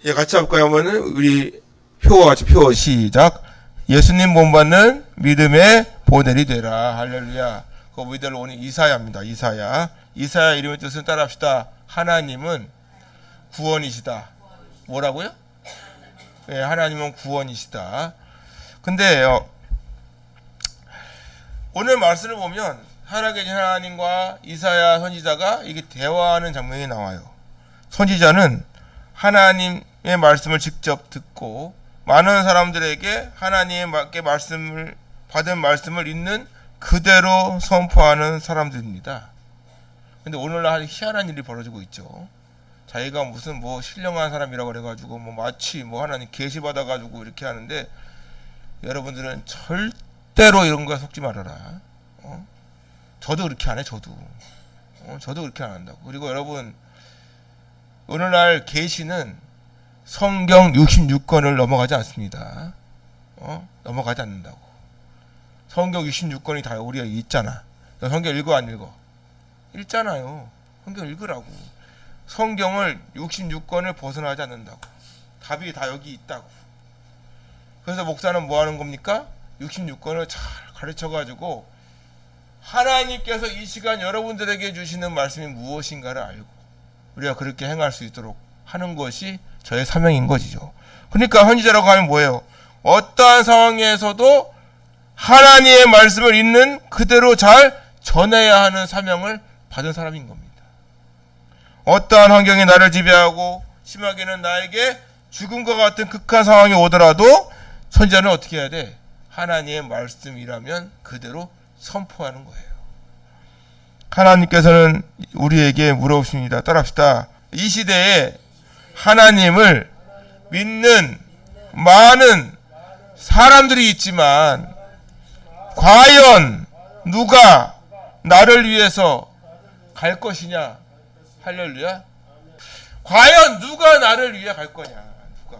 예, 같이 할까요? 하면은 우리 표 같이 표 시작. 예수님 본받는 믿음의 모델이 되라. 할렐루야. 그 모델로 오늘 이사야입니다. 이사야 이름의 뜻은 따라합시다. 하나님은 구원이시다. 뭐라고요? 예, 하나님은 구원이시다. 근데 오늘 말씀을 보면 살아계신 하나님과 이사야 선지자가 이게 대화하는 장면이 나와요. 선지자는 하나님의 말씀을 직접 듣고 많은 사람들에게 하나님께 말씀을 받은 말씀을 있는 그대로 선포하는 사람들입니다. 근데 오늘날 희한한 일이 벌어지고 있죠. 자기가 무슨 뭐 신령한 사람이라고 그래가지고 뭐 마치 뭐 하나님 계시 받아가지고 이렇게 하는데 여러분들은 절대로 이런 거에 속지 말아라. 저도 그렇게 안 해. 저도 그렇게 안 한다고. 그리고 여러분 오늘날 계시는 성경 66권을 넘어가지 않습니다. 넘어가지 않는다고. 성경 66권이 다 우리가 있잖아. 너 성경 읽어 안 읽어? 읽잖아요. 성경 읽으라고. 성경을 66권을 벗어나지 않는다고. 답이 다 여기 있다고. 그래서 목사는 뭐 하는 겁니까? 66권을 잘 가르쳐가지고 하나님께서 이 시간 여러분들에게 주시는 말씀이 무엇인가를 알고 우리가 그렇게 행할 수 있도록 하는 것이 저의 사명인 것이죠. 그러니까 선지자라고 하면 뭐예요? 어떠한 상황에서도 하나님의 말씀을 있는 그대로 잘 전해야 하는 사명을 받은 사람인 겁니다. 어떠한 환경이 나를 지배하고 심하게는 나에게 죽음과 같은 극한 상황이 오더라도 선지자는 어떻게 해야 돼? 하나님의 말씀이라면 그대로 선포하는 거예요. 하나님께서는 우리에게 물어보십니다. 따라합시다. 이 시대에 하나님을 믿는 많은 사람들이 있지만 과연 누가 나를 위해서 갈 것이냐? 할렐루야. 과연 누가 나를 위해 갈 거냐? 누가?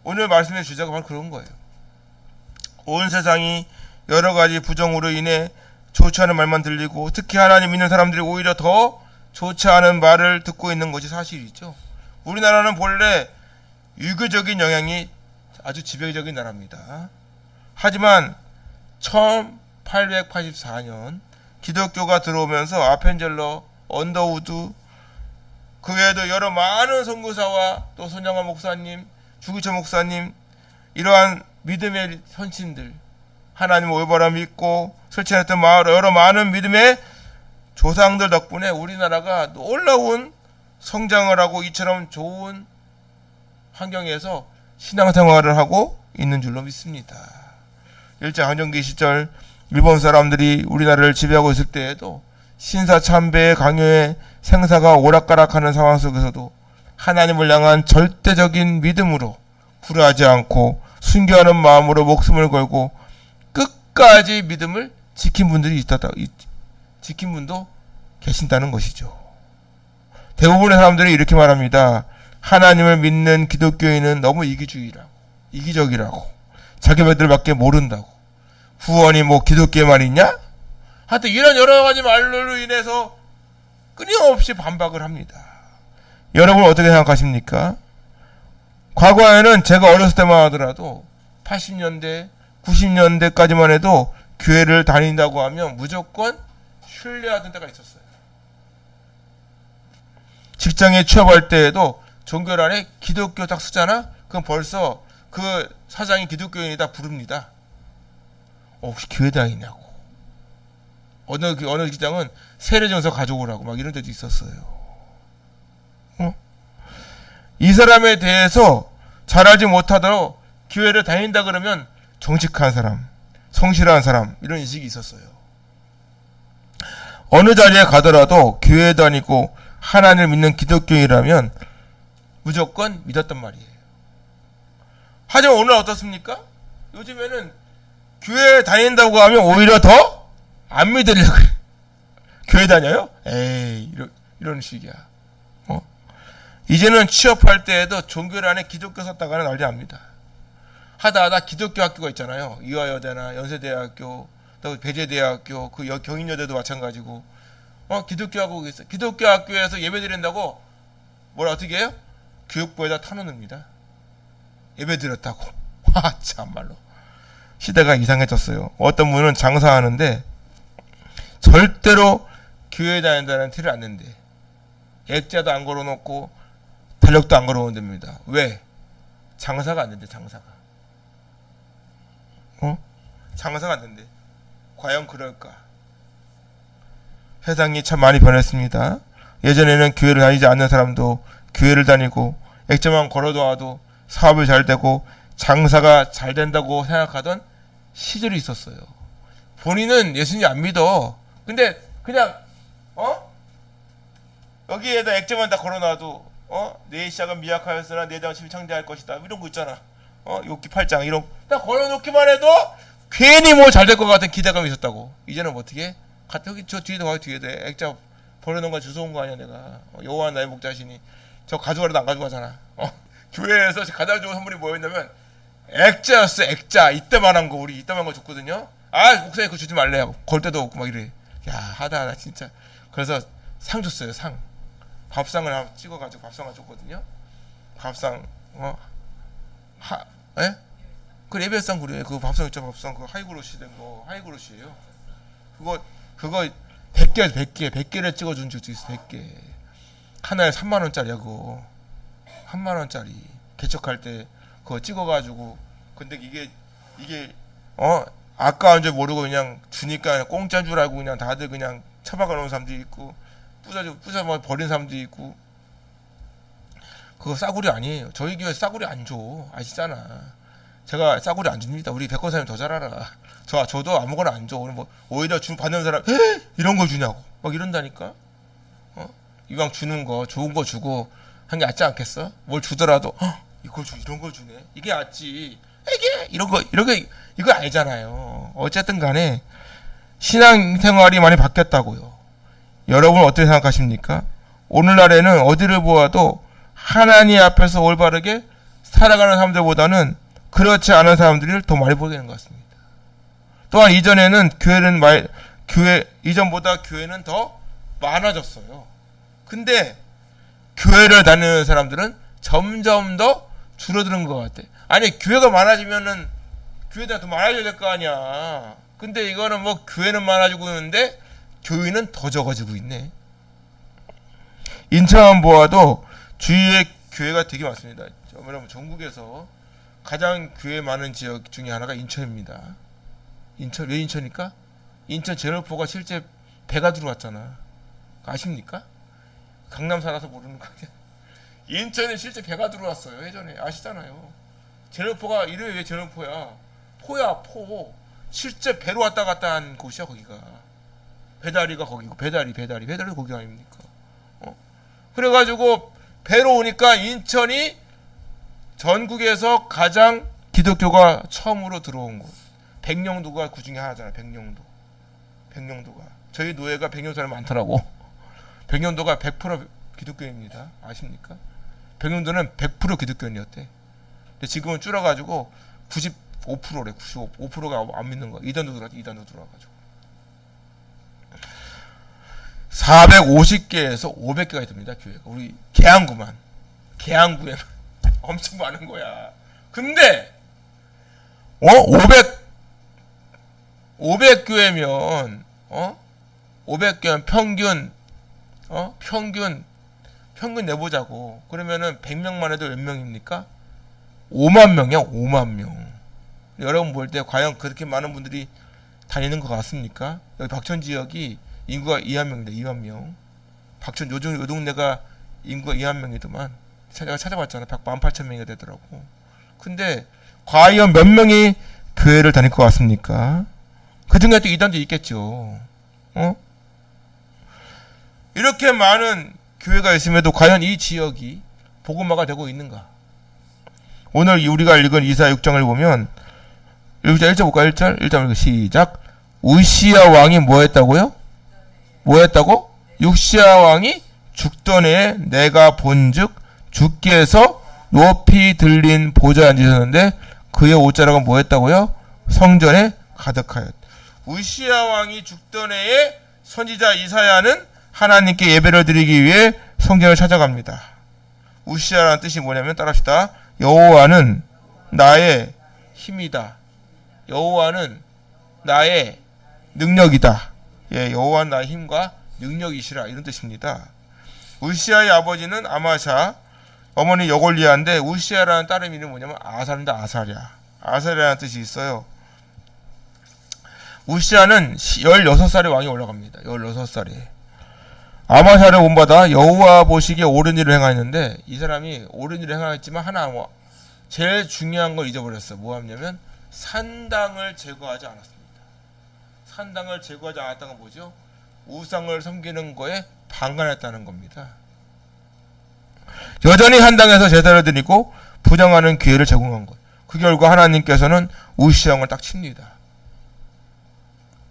오늘 말씀의 주제가 바로 그런 거예요. 온 세상이 여러 가지 부정으로 인해 좋지 않은 말만 들리고 특히 하나님 믿는 사람들이 오히려 더 좋지 않은 말을 듣고 있는 것이 사실이죠. 우리나라는 본래 유교적인 영향이 아주 지배적인 나라입니다. 하지만 1884년 기독교가 들어오면서 아펜젤러, 언더우드 그 외에도 여러 많은 선교사와 또 손영환 목사님, 주기철 목사님 이러한 믿음의 선신들 하나님을 올바로 믿고 설치했던 여러 많은 믿음의 조상들 덕분에 우리나라가 놀라운 성장을 하고 이처럼 좋은 환경에서 신앙생활을 하고 있는 줄로 믿습니다. 일제강점기 시절 일본 사람들이 우리나라를 지배하고 있을 때에도 신사참배의 강요에 생사가 오락가락하는 상황 속에서도 하나님을 향한 절대적인 믿음으로 굴하지 않고 순교하는 마음으로 목숨을 걸고 끝까지 믿음을 지킨 분도 계신다는 것이죠. 대부분의 사람들이 이렇게 말합니다. 하나님을 믿는 기독교인은 너무 이기적이라고 자기 말들밖에 모른다고 구원이 뭐 기독교의 말이냐? 하여튼 이런 여러 가지 말로 인해서 끊임없이 반박을 합니다. 여러분 어떻게 생각하십니까? 과거에는 제가 어렸을 때만 하더라도 80년대 90년대까지만 해도 교회를 다닌다고 하면 무조건 신뢰하던 때가 있었어요. 직장에 취업할 때에도 종교란에 기독교 딱 쓰잖아? 그럼 벌써 그 사장이 기독교인이다 부릅니다. 혹시 교회 다니냐고. 어느 직장은 세례증서 가져오라고 막 이런 데도 있었어요. 이 사람에 대해서 잘 알지 못하도록 교회를 다닌다 그러면 정직한 사람, 성실한 사람 이런 인식이 있었어요. 어느 자리에 가더라도 교회 다니고 하나님을 믿는 기독교인이라면 무조건 믿었단 말이에요. 하지만 오늘 어떻습니까? 요즘에는 교회 다닌다고 하면 오히려 더 안 믿으려고 그래. 교회 다녀요? 에이 이런 식이야. 이제는 취업할 때에도 종교를 안에 기독교 썼다가는 난리 납니다. 하다 기독교 학교가 있잖아요. 이화여대나 연세대학교, 또 배재대학교, 그 경인여대도 마찬가지고 기독교 학교가 있어요. 기독교 학교에서 예배 드린다고 뭘 어떻게 해요? 교육부에다 탄원합니다. 예배 드렸다고. 와, 참말로. 시대가 이상해졌어요. 어떤 분은 장사하는데 절대로 교회 다닌다는 티를 안 낸대. 액자도 안 걸어놓고 달력도 안 걸어놓는답니다. 왜? 장사가 안 된대. 장사가. 장사가 안 된대. 과연 그럴까? 세상이 참 많이 변했습니다. 예전에는 교회를 다니지 않는 사람도 교회를 다니고 액자만 걸어둬도 사업이 잘 되고 장사가 잘 된다고 생각하던 시절이 있었어요. 본인은 예수님 안 믿어. 근데 그냥 여기에다 액자만 다 걸어놔도 내 시작은 미약하였으나 내 장심이 창대할 것이다. 이런 거 있잖아. 욥기 8장 이런 딱 걸어놓기만 해도 괜히 뭐 잘 될 것 같은 기대감이 있었다고. 이제는 뭐 어떻게? 여기 저 뒤에도 가 뒤에도 액자 버려놓은 거 주워온 거 아니야 내가. 여호와 나의 목자시니 저 가져가라도 안 가져가잖아. 교회에서 가장 좋은 선물이 뭐였냐면 액자였어. 액자 이때만한 거. 우리 이때만한 거 줬거든요. 아 목사님 그거 주지 말래요. 걸 데도 없고 막 이래. 야 하다 진짜. 그래서 상 줬어요. 상. 밥상을 한번 찍어가지고 밥상을 줬거든요. 밥상 예? 그 예배상 그래. 그 밥상 있죠. 밥상 그 하이그로시 된 거 하이그로시예요. 그거 100개를 찍어준 적도 있어. 100개. 하나에 3만 원짜리야 그거. 3만 원짜리. 개척할 때 그거 찍어가지고. 근데 이게 아까운 줄 모르고 그냥 주니까 공짜인 줄 알고 그냥 다들 그냥 처박아 놓은 사람도 있고 부숴 버린 사람도 있고. 그거 싸구려 아니에요. 저희 교회 싸구려 안 줘. 아시잖아. 제가 싸구려 안 줍니다. 우리 백권사님 더 잘 알아. 저도 아무거나 안 줘. 뭐 오히려 받는 사람 이런 거 주냐고 막 이런다니까. 이왕 주는 거 좋은 거 주고 한 게 낫지 않겠어? 뭘 주더라도 이걸 이런 걸 주네. 이게 낫지. 이게 이런 거 이거 아니잖아요. 어쨌든 간에 신앙생활이 많이 바뀌었다고요. 여러분 어떻게 생각하십니까? 오늘날에는 어디를 보아도 하나님 앞에서 올바르게 살아가는 사람들보다는 그렇지 않은 사람들을 더 많이 보게 되는 것 같습니다. 또한 이전에는 이전보다 교회는 더 많아졌어요. 근데 교회를 다니는 사람들은 점점 더 줄어드는 것 같아. 아니 교회가 많아지면은 교회가 더 많아져야 될 거 아니야. 근데 이거는 뭐 교회는 많아지고 있는데 교인은 더 적어지고 있네. 인천만 보아도 주위에 교회가 되게 많습니다. 왜냐면 전국에서 가장 교회 많은 지역 중에 하나가 인천입니다. 왜 인천입니까? 인천 제로포가 실제 배가 들어왔잖아. 아십니까? 강남 살아서 모르는 거 아니야. 인천에 실제 배가 들어왔어요. 예전에 아시잖아요. 제로포가 이름이 왜 제로포야? 포야 포. 실제 배로 왔다 갔다 한 곳이야 거기가. 배다리가 거기고 배다리 거기 아닙니까? 그래가지고 배로 오니까 인천이 전국에서 가장 기독교가 처음으로 들어온 곳. 백령도가 그 중에 하나잖아요. 백령도가 저희 노예가 백령도 사람이 많더라고. 백령도가 100% 기독교인입니다. 아십니까? 백령도는 100% 기독교인이었대. 근데 지금은 줄어가지고 95%래. 95%가 안 믿는 거야. 이단도 들어와가지고 450개에서 500개가 됩니다. 교회가. 우리 계양구에만 엄청 많은 거야. 근데 500교회면 500교회면 평균 내보자고. 그러면은 100명만 해도 몇 명입니까? 5만 명이야. 5만 명. 여러분 볼 때 과연 그렇게 많은 분들이 다니는 것 같습니까? 여기 박천 지역이 인구가 2만 명인데 2만 명. 박천 요 동네가 인구가 2만 명이더만. 제가 찾아봤잖아. 18,000명이 되더라고. 근데 과연 몇 명이 교회를 다닐 것 같습니까? 그 중에 또 이단도 있겠죠. 이렇게 많은 교회가 있음에도 과연 이 지역이 복음화가 되고 있는가? 오늘 우리가 읽은 이사야 6장을 보면 1절 볼까? 1절 시작. 우시야 왕이 뭐 했다고요? 뭐 했다고? 육시야 왕이 죽던 해에 내가 본즉 주께서 높이 들린 보좌에 앉으셨는데 그의 옷자락은 뭐 했다고요? 성전에 가득하였다. 우시야 왕이 죽던 해에 선지자 이사야는 하나님께 예배를 드리기 위해 성전을 찾아갑니다. 우시아라는 뜻이 뭐냐면 따라합시다. 여호와는 나의 힘이다. 여호와는 나의 능력이다. 예, 여호와는 나의 힘과 능력이시라 이런 뜻입니다. 우시아의 아버지는 아마샤, 어머니 여골리아인데 우시아라는 딸의 이름이 뭐냐면 아사입니다. 아사랴라는 뜻이 있어요. 우시아는 16살에 왕이 올라갑니다. 16살에. 아마샤를 본받아 여호와 보시기에 옳은 일을 행하였는데 이 사람이 옳은 일을 행하였지만 하나 제일 중요한 걸 잊어버렸어. 뭐하냐면 산당을 제거하지 않았습니다. 산당을 제거하지 않았다는 건 뭐죠? 우상을 섬기는 거에 방관했다는 겁니다. 여전히 한당에서 제사를 드리고 부정하는 기회를 제공한 것. 그 결과 하나님께서는 우시아 왕을 딱 칩니다.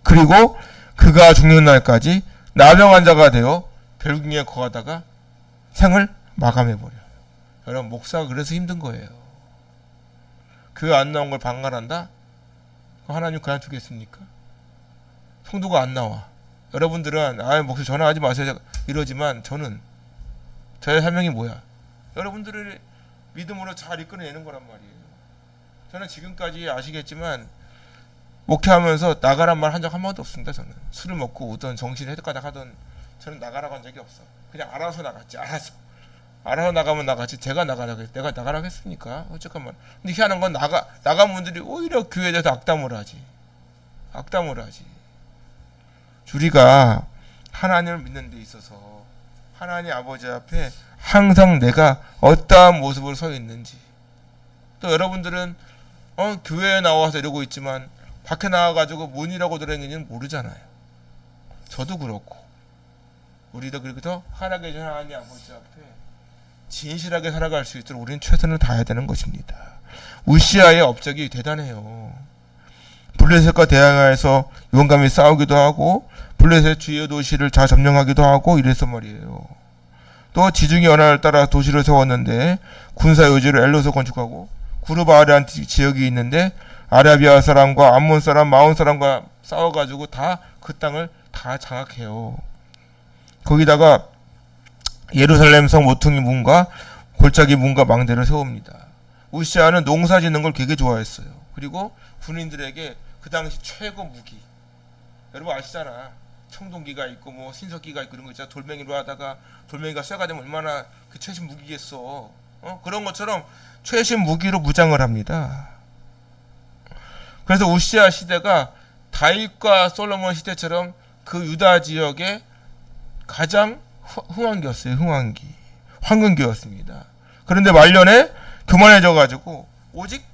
그리고 그가 죽는 날까지 나병 환자가 되어 벨궁에 거하다가 생을 마감해버려요. 여러분 목사가 그래서 힘든 거예요. 교회 안 나온 걸 방관한다? 하나님 그냥 두겠습니까? 성도가 안 나와. 여러분들은 목사 전화하지 마세요 이러지만 저는 저의 사명이 뭐야? 여러분들을 믿음으로 잘 이끌어내는 거란 말이에요. 저는 지금까지 아시겠지만 목회하면서 나가란 말 한 적 한 번도 없습니다. 저는 술을 먹고 오던 정신을 헤드가닥 하던 저는 나가라고 한 적이 없어. 그냥 알아서 나갔지. 알아서 나가면 나갔지. 내가 나가라고 했습니까? 잠깐만. 근데 희한한 건 나간 분들이 오히려 교회에 대해서 악담을 하지. 우리가 하나님을 믿는 데 있어서 하나님 아버지 앞에 항상 내가 어떠한 모습으로 서 있는지, 또 여러분들은 교회에 나와서 이러고 있지만 밖에 나와가지고 문이라고 들어있는지는 모르잖아요. 저도 그렇고 우리도 그렇게 하나님의 하나님 아버지 앞에 진실하게 살아갈 수 있도록 우리는 최선을 다해야 되는 것입니다. 우시아의 업적이 대단해요. 블레셋과 대항하여서 용감히 싸우기도 하고 블레셋 주요 도시를 다 점령하기도 하고 이래서 말이에요. 또 지중해 연안을 따라 도시를 세웠는데 군사 요지를 엘로서 건축하고 구르바알이라는 지역이 있는데 아라비아 사람과 암몬 사람, 마온 사람과 싸워가지고 다 그 땅을 다 장악해요. 거기다가 예루살렘 성 모퉁이 문과 골짜기 문과 망대를 세웁니다. 우시아는 농사 짓는 걸 되게 좋아했어요. 그리고 군인들에게 그 당시 최고 무기, 여러분 아시잖아. 청동기가 있고 뭐 신석기가 있고 그런 거 있잖아. 돌멩이로 하다가 돌멩이가 쇠가 되면 얼마나 그 최신 무기겠어. 그런 것처럼 최신 무기로 무장을 합니다. 그래서 우시아 시대가 다윗과 솔로몬 시대처럼 그 유다 지역의 가장 흥왕기였어요. 황금기였습니다. 그런데 말년에 교만해져 가지고 오직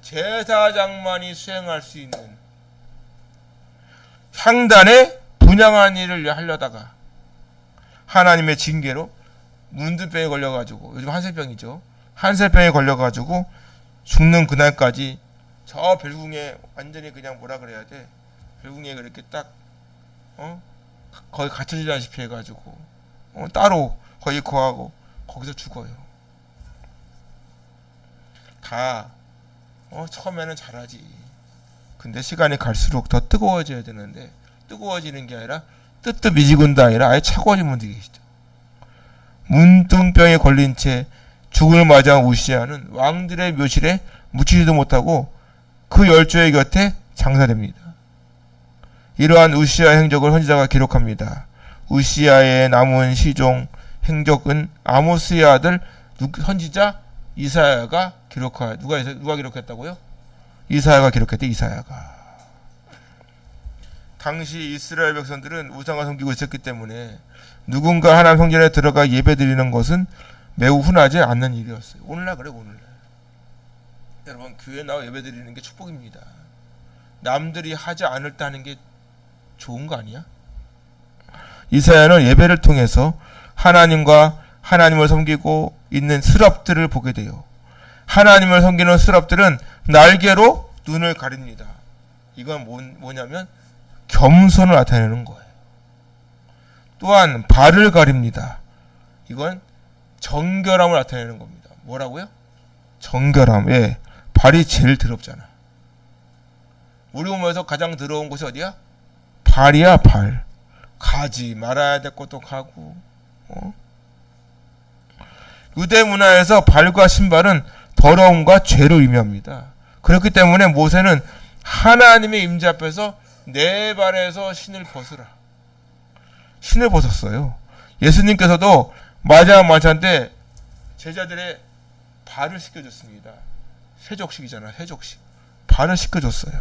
제사장만이 수행할 수 있는 향단의 분향한 일을 하려다가 하나님의 징계로 문둥병에 걸려가지고, 요즘 한세병이죠. 한세병에 걸려가지고 죽는 그날까지 저 별궁에 완전히 그냥 뭐라 그래야 돼, 별궁에 그렇게 딱 거의 갇혀지다시피 해가지고 따로 거의 거하고 거기서 죽어요. 다 처음에는 잘하지. 근데 시간이 갈수록 더 뜨거워져야 되는데 뜨거워지는 게 아니라 뜨뜻미지근도 아니라 아예 차가워진 분들이 계시죠. 문둥병에 걸린 채 죽음을 맞이한 우시아는 왕들의 묘실에 묻히지도 못하고 그 열조의 곁에 장사됩니다. 이러한 우시아 행적을 선지자가 기록합니다. 우시아의 남은 시종 행적은 아모스의 아들 선지자 이사야가 누가 기록했다고요? 이사야가 기록했대. 이사야가. 당시 이스라엘 백성들은 우상을 섬기고 있었기 때문에 누군가 하나님 성전에 들어가 예배드리는 것은 매우 흔하지 않는 일이었어요. 오늘날 그래, 오늘날. 여러분, 교회 나와 예배드리는 게 축복입니다. 남들이 하지 않을 때 하는 게 좋은 거 아니야? 이사야는 예배를 통해서 하나님과 하나님을 섬기고 있는 스랍들을 보게 돼요. 하나님을 섬기는 스랍들은 날개로 눈을 가립니다. 이건 뭐냐면 겸손을 나타내는 거예요. 또한 발을 가립니다. 이건 정결함을 나타내는 겁니다. 뭐라고요? 정결함. 예, 발이 제일 더럽잖아. 우리 몸에서 가장 더러운 곳이 어디야? 발이야, 발. 가지 말아야 될 것도 가고. 유대 문화에서 발과 신발은 더러움과 죄를 의미합니다. 그렇기 때문에 모세는 하나님의 임재 앞에서 내 발에서 신을 벗으라. 신을 벗었어요. 예수님께서도 마지막 만찬 때 제자들의 발을 씻겨줬습니다. 세족식이잖아, 세족식. 발을 씻겨줬어요.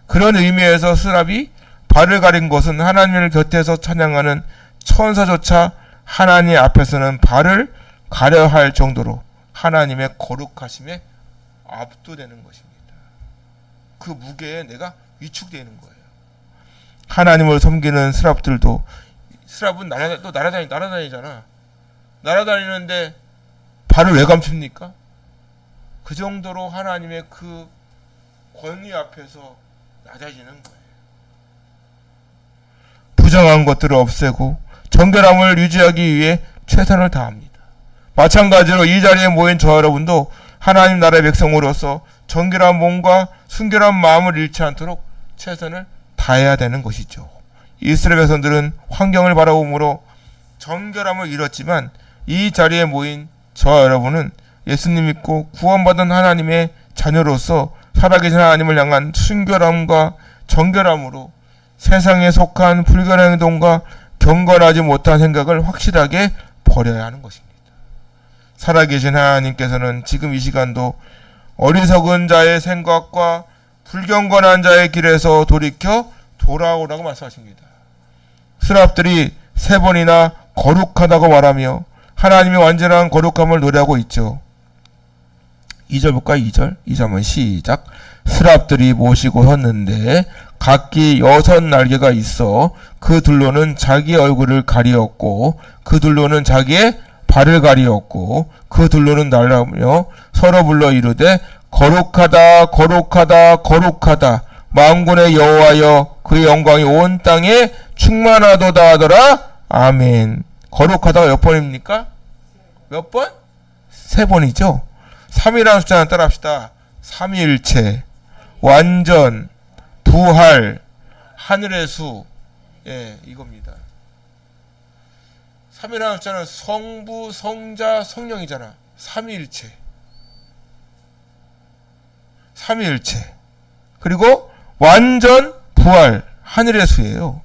그런 의미에서 스랍이 발을 가린 것은 하나님을 곁에서 찬양하는 천사조차 하나님 앞에서는 발을 가려 할 정도로 하나님의 거룩하심에 압도되는 것입니다. 그 무게에 내가 위축되는 거예요. 하나님을 섬기는 스랍들도, 스랍은 날아다니잖아. 날아다니는데 발을 왜 감춥니까? 그 정도로 하나님의 그 권위 앞에서 낮아지는 거예요. 부정한 것들을 없애고 정결함을 유지하기 위해 최선을 다합니다. 마찬가지로 이 자리에 모인 저 여러분도 하나님 나라의 백성으로서 정결한 몸과 순결한 마음을 잃지 않도록 최선을 다해야 되는 것이죠. 이스라엘 백성들은 환경을 바라보므로 정결함을 잃었지만 이 자리에 모인 저 여러분은 예수님 믿고 구원받은 하나님의 자녀로서 살아계신 하나님을 향한 순결함과 정결함으로 세상에 속한 불결한 행동과 경건하지 못한 생각을 확실하게 버려야 하는 것입니다. 살아계신 하나님께서는 지금 이 시간도 어리석은 자의 생각과 불경건한 자의 길에서 돌이켜 돌아오라고 말씀하십니다. 스랍들이 3번이나 거룩하다고 말하며 하나님의 완전한 거룩함을 노래하고 있죠. 2절 볼까요? 2절만 시작. 스랍들이 모시고 섰는데 각기 6날개가 있어 그 둘로는 자기 얼굴을 가리었고 그 둘로는 자기의 발을 가리었고 그 둘로는 날라며 서로 불러 이르되 거룩하다 거룩하다 거룩하다 만군의 여호와여 그의 영광이 온 땅에 충만하도다 하더라. 아멘. 거룩하다가 몇 번입니까? 몇 번? 3번이죠. 3이라는 숫자는 따라합시다. 삼위일체, 완전, 부활, 하늘의 수. 예, 이겁니다. 3이라는 숫자는 성부, 성자, 성령이잖아. 삼위일체. 삼위일체. 그리고 완전, 부활, 하늘의 수예요.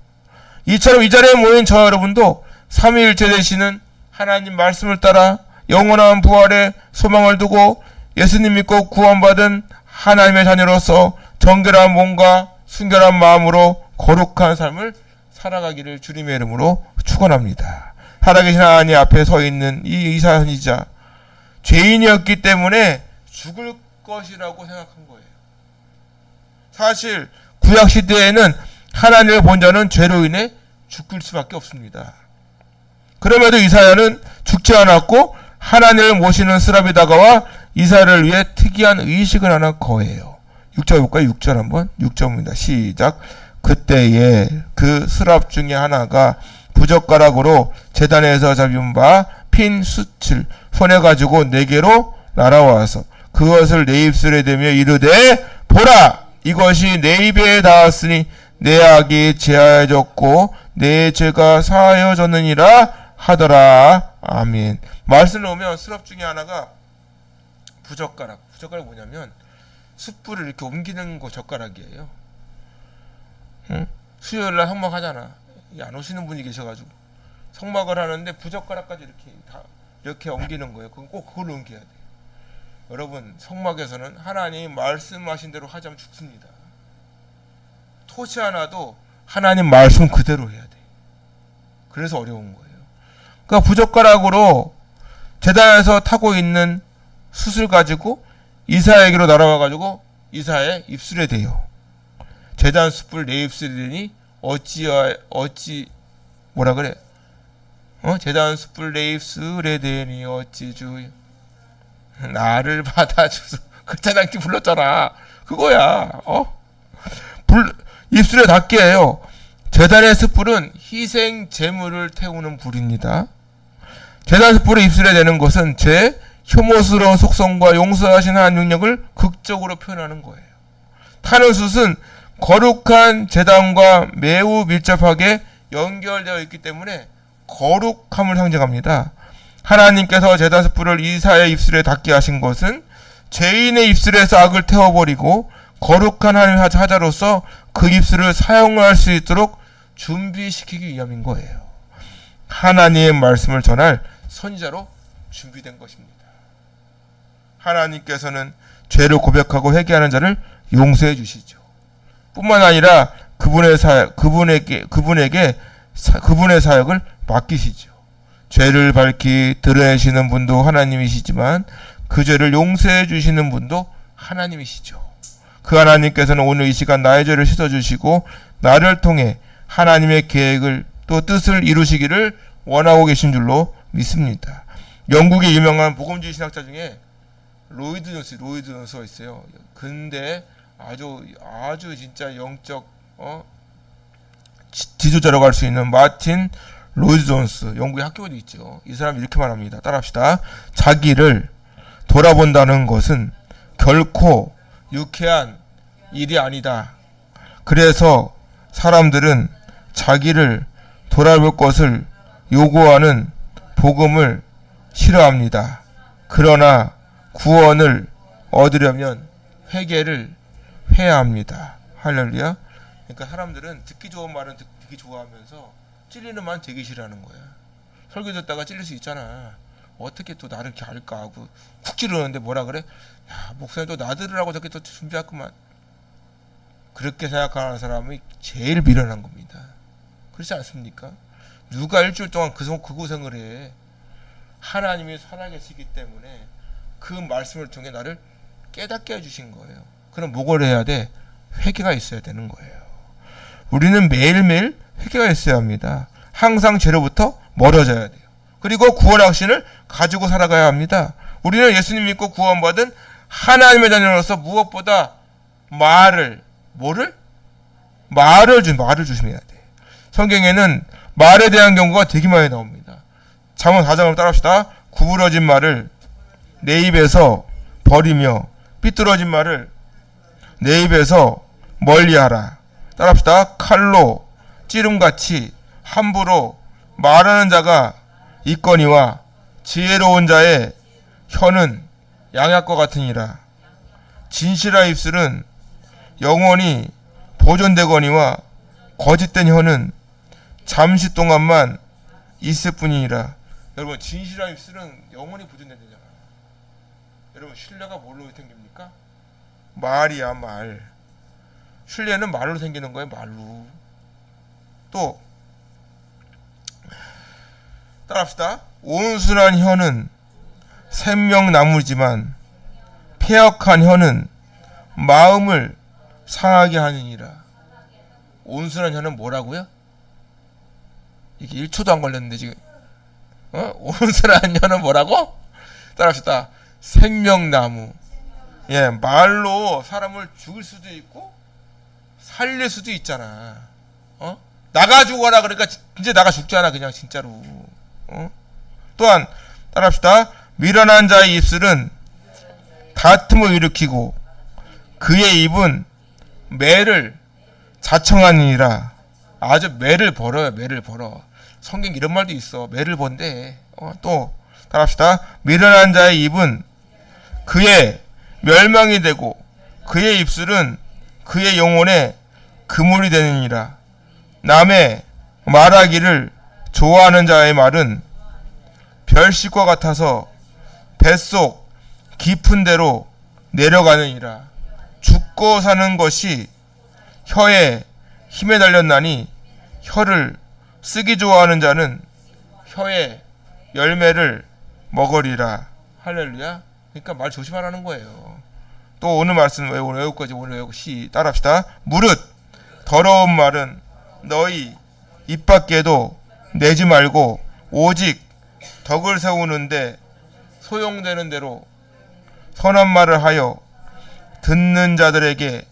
이처럼 이 자리에 모인 저 여러분도 삼위일체 되시는 하나님 말씀을 따라 영원한 부활의 소망을 두고 예수님 믿고 구원받은 하나님의 자녀로서 정결한 몸과 순결한 마음으로 거룩한 삶을 살아가기를 주님의 이름으로 축원합니다. 살아계신 하나님 앞에 서 있는 이 이사야 선지자, 죄인이었기 때문에 죽을 것이라고 생각한 거예요. 사실 구약 시대에는 하나님을 본 자는 죄로 인해 죽을 수밖에 없습니다. 그럼에도 이사야는 죽지 않았고 하나님을 모시는 스랍이 다가와 이사야를 위해 특이한 의식을 하나 거해요. 6절 볼까요? 6절 한번. 6절입니다. 시작. 그때에 그 스랍 중에 하나가 부젓가락으로 제단에서 잡은 바 핀 숯을 손에 가지고 내게로 날아와서 그것을 내 입술에 대며 이르되 보라! 이것이 내 입에 닿았으니 내 악이 제하여졌고 내 죄가 사하여졌느니라 하더라. 아멘. 말씀을 보면 스랍 중에 하나가 부젓가락이 뭐냐면 숯불을 이렇게 옮기는 거 젓가락이에요. 응? 수요일날 성막하잖아. 안 오시는 분이 계셔가지고 성막을 하는데 부젓가락까지 이렇게 옮기는 거예요. 그건 꼭 그걸 옮겨야 돼. 여러분, 성막에서는 하나님 말씀하신 대로 하자면 죽습니다. 토시 하나도 하나님 말씀 그대로 해야 돼. 그래서 어려운 거예요. 그러니까 부젓가락으로 제단에서 타고 있는 숯을 가지고 이사야에게로 날아와가지고 이사야의 입술에 대요. 제단 숯불 내 입술에 대니 뭐라 그래? 제단 숯불 내 입술에 대니 어찌 주 나를 받아주소. 그 찬양팀 불렀잖아. 그거야. 입술에 닿게 해요. 제단의 숯불은 희생 제물을 태우는 불입니다. 제단 숯불을 입술에 대는 것은 제 혐오스러운 속성과 용서하신 하나님 능력을 극적으로 표현하는 거예요. 타는 숯은 거룩한 제단과 매우 밀접하게 연결되어 있기 때문에 거룩함을 상징합니다. 하나님께서 제단 숯불을 이사야의 입술에 닿게 하신 것은 죄인의 입술에서 악을 태워버리고 거룩한 하나님의 하자로서 그 입술을 사용할 수 있도록 준비시키기 위함인 거예요. 하나님의 말씀을 전할 선지자로 준비된 것입니다. 하나님께서는 죄를 고백하고 회개하는 자를 용서해 주시죠. 뿐만 아니라 그분의 사역을 맡기시죠. 죄를 밝히 드러내시는 분도 하나님이시지만 그 죄를 용서해 주시는 분도 하나님이시죠. 그 하나님께서는 오늘 이 시간 나의 죄를 씻어주시고 나를 통해 하나님의 계획을 또 뜻을 이루시기를 원하고 계신 줄로 믿습니다. 영국의 유명한 복음주의 신학자 중에 로이드 존스가 있어요. 근데 아주 진짜 영적 지도자라고 할 수 있는 마틴 로이드 존스, 영국의 학교도 있죠. 이 사람이 이렇게 말합니다. 따라합시다. 자기를 돌아본다는 것은 결코 유쾌한 일이 아니다. 그래서 사람들은 자기를 돌아볼 것을 요구하는 복음을 싫어합니다. 그러나 구원을 얻으려면 회개를 해야 합니다. 할렐루야. 그러니까 사람들은 듣기 좋은 말은 듣기 좋아하면서 찔리는 말은 되게 싫어하는 거야. 설교 듣다가 찔릴 수 있잖아. 어떻게 또 나를 이렇게 알까 하고 쿡 찌르는데 뭐라 그래? 야, 목사님 또 나 들으라고 저렇게 또 준비했구만. 그렇게 생각하는 사람이 제일 미련한 겁니다. 그렇지 않습니까? 누가 일주일 동안 그 고생을 해. 하나님이 살아계시기 때문에 그 말씀을 통해 나를 깨닫게 해주신 거예요. 그럼 뭐를 해야 돼? 회개가 있어야 되는 거예요. 우리는 매일매일 회개가 있어야 합니다. 항상 죄로부터 멀어져야 돼요. 그리고 구원 확신을 가지고 살아가야 합니다. 우리는 예수님 믿고 구원받은 하나님의 자녀로서 무엇보다 말을 조심해야 돼. 성경에는 말에 대한 경고가 되게 많이 나옵니다. 잠언 4장을 따라합시다. 구부러진 말을 내 입에서 버리며 삐뚤어진 말을 내 입에서 멀리하라. 따라합시다. 칼로 찌름같이 함부로 말하는 자가 있거니와 지혜로운 자의 혀는 양약과 같으니라. 진실한 입술은 영원히 보존되거니와 거짓된 혀는 잠시 동안만 있을 뿐이니라. 여러분, 진실한 입술은 영원히 보존된다잖아. 여러분, 신뢰가 뭘로 생깁니까? 말이야, 말. 신뢰는 말로 생기는 거예요, 말로. 또 따라합시다. 온순한 혀는 생명나무지만 패역한 혀는 마음을 상하게 하느니라. 온순한 혀는 뭐라고요? 이게 1초도 안 걸렸는데 지금. 온순한 혀는 뭐라고? 따라합시다. 생명나무. 예, 말로 사람을 죽일 수도 있고 살릴 수도 있잖아. 나가 죽어라 그러니까 이제 나가 죽잖아, 그냥 진짜로. 또한 따라합시다. 미련한 자의 입술은 다툼을 일으키고 그의 입은 매를 자청하니라. 아주 매를 벌어요. 매를 벌어. 성경 이런 말도 있어. 매를 번대. 또 따라합시다. 미련한 자의 입은 그의 멸망이 되고 그의 입술은 그의 영혼의 그물이 되느니라. 남의 말하기를 좋아하는 자의 말은 별식과 같아서 뱃속 깊은 데로 내려가느니라. 죽고 사는 것이 혀에 힘에 달렸나니 혀를 쓰기 좋아하는 자는 혀의 열매를 먹으리라. 할렐루야. 그러니까 말 조심하라는 거예요. 또 오늘 말씀 외울 거지. 오늘 외우고 따라합시다. 무릇 더러운 말은 너희 입 밖에도 내지 말고 오직 덕을 세우는데 소용되는 대로 선한 말을 하여 듣는 자들에게